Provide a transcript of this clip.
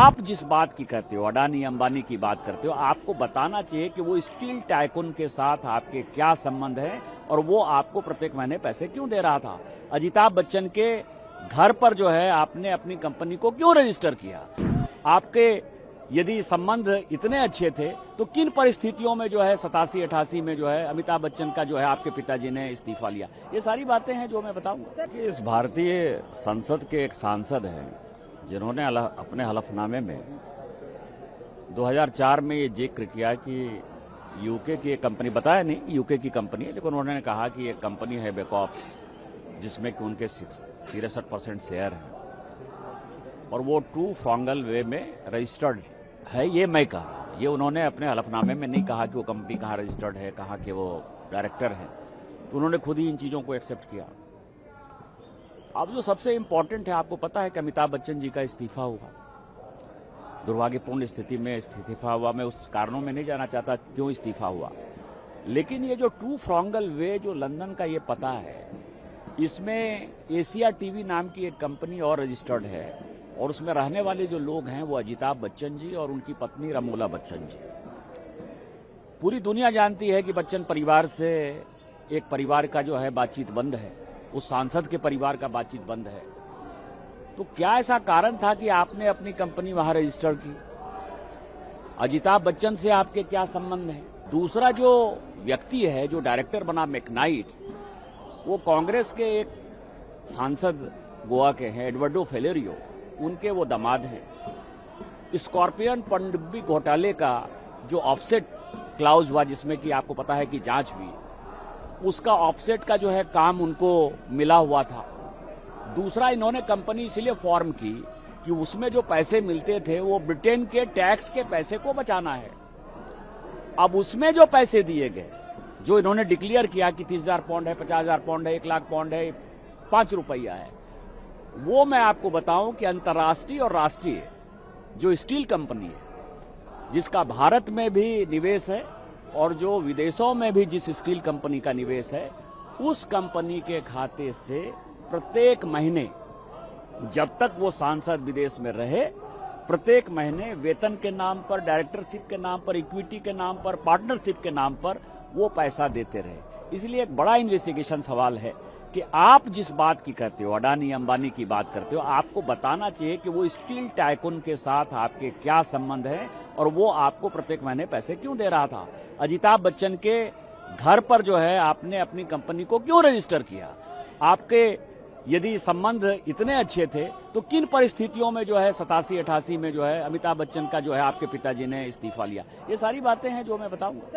आप जिस बात की करते हो, अडानी अंबानी की बात करते हो, आपको बताना चाहिए कि वो स्टील टाइकून के साथ आपके क्या संबंध है और वो आपको प्रत्येक महीने पैसे क्यों दे रहा था। अमिताभ बच्चन के घर पर जो है आपने अपनी कंपनी को क्यों रजिस्टर किया। आपके यदि संबंध इतने अच्छे थे तो किन परिस्थितियों में जो है 87-88 में जो है अमिताभ बच्चन का जो है आपके पिताजी ने इस्तीफा लिया। ये सारी बातें हैं जो मैं बताऊंगा कि इस भारतीय संसद के एक सांसद हैं जिन्होंने अपने हलफनामे में 2004 में ये जिक्र किया कि यूके की एक कंपनी, बताया नहीं यूके की कंपनी है, लेकिन उन्होंने कहा कि एक कंपनी है बेकॉप्स जिसमें कि उनके 63% शेयर हैं और वो ट्रू फ्रॉन्गल वे में रजिस्टर्ड है। ये मैं कहा, ये उन्होंने अपने हलफनामे में नहीं कहा कि वो कंपनी कहाँ रजिस्टर्ड है, कहाँ के वो डायरेक्टर हैं, तो उन्होंने खुद ही इन चीज़ों को एक्सेप्ट किया। अब जो सबसे इम्पोर्टेंट है, आपको पता है कि अमिताभ बच्चन जी का इस्तीफा हुआ, दुर्भाग्यपूर्ण स्थिति में इस्तीफा हुआ। मैं उस कारणों में नहीं जाना चाहता क्यों इस्तीफा हुआ, लेकिन ये जो ट्रू फ्रॉन्गल वे जो लंदन का ये पता है, इसमें एशिया टीवी नाम की एक कंपनी और रजिस्टर्ड है और उसमें रहने वाले जो लोग हैं वो अमिताभ बच्चन जी और उनकी पत्नी रमोला बच्चन जी। पूरी दुनिया जानती है कि बच्चन परिवार से एक परिवार का जो है बातचीत बंद है, उस सांसद के परिवार का बातचीत बंद है। तो क्या ऐसा कारण था कि आपने अपनी कंपनी वहां रजिस्टर की? अमिताभ बच्चन से आपके क्या संबंध है? दूसरा जो व्यक्ति है जो डायरेक्टर बना मैकनाइट, वो कांग्रेस के एक सांसद गोवा के हैं, एडवर्डो फेलेरियो, उनके वो दामाद हैं। स्कॉर्पियन पनडुब्बी घोटाले का जो ऑफसेट क्लाउज हुआ, जिसमें कि आपको पता है कि जांच हुई, उसका ऑफसेट का जो है काम उनको मिला हुआ था। दूसरा, इन्होंने कंपनी इसलिए फॉर्म की कि उसमें जो पैसे मिलते थे वो ब्रिटेन के टैक्स के पैसे को बचाना है। अब उसमें जो पैसे दिए गए, जो इन्होंने डिक्लेयर किया कि 30,000 पाउंड है, 50,000 पाउंड है, 1 लाख पाउंड है, 5 रुपया है, वो मैं आपको बताऊं कि अंतर्राष्ट्रीय और राष्ट्रीय जो स्टील कंपनी है, जिसका भारत में भी निवेश है और जो विदेशों में भी जिस स्टील कंपनी का निवेश है, उस कंपनी के खाते से प्रत्येक महीने, जब तक वो सांसद विदेश में रहे, प्रत्येक महीने वेतन के नाम पर, डायरेक्टरशिप के नाम पर, इक्विटी के नाम पर, पार्टनरशिप के नाम पर वो पैसा देते रहे। इसलिए एक बड़ा इन्वेस्टिगेशन सवाल है कि आप जिस बात की करते हो, अडानी अंबानी की बात करते हो, आपको बताना चाहिए कि वो स्टील टाइकून के साथ आपके क्या संबंध है और वो आपको प्रत्येक महीने पैसे क्यों दे रहा था। अमिताभ बच्चन के घर पर जो है आपने अपनी कंपनी को क्यों रजिस्टर किया। आपके यदि संबंध इतने अच्छे थे तो किन परिस्थितियों में जो है 87-88 में जो है अमिताभ बच्चन का जो है आपके पिताजी ने इस्तीफा लिया। ये सारी बातें हैं जो मैं बताऊंगा।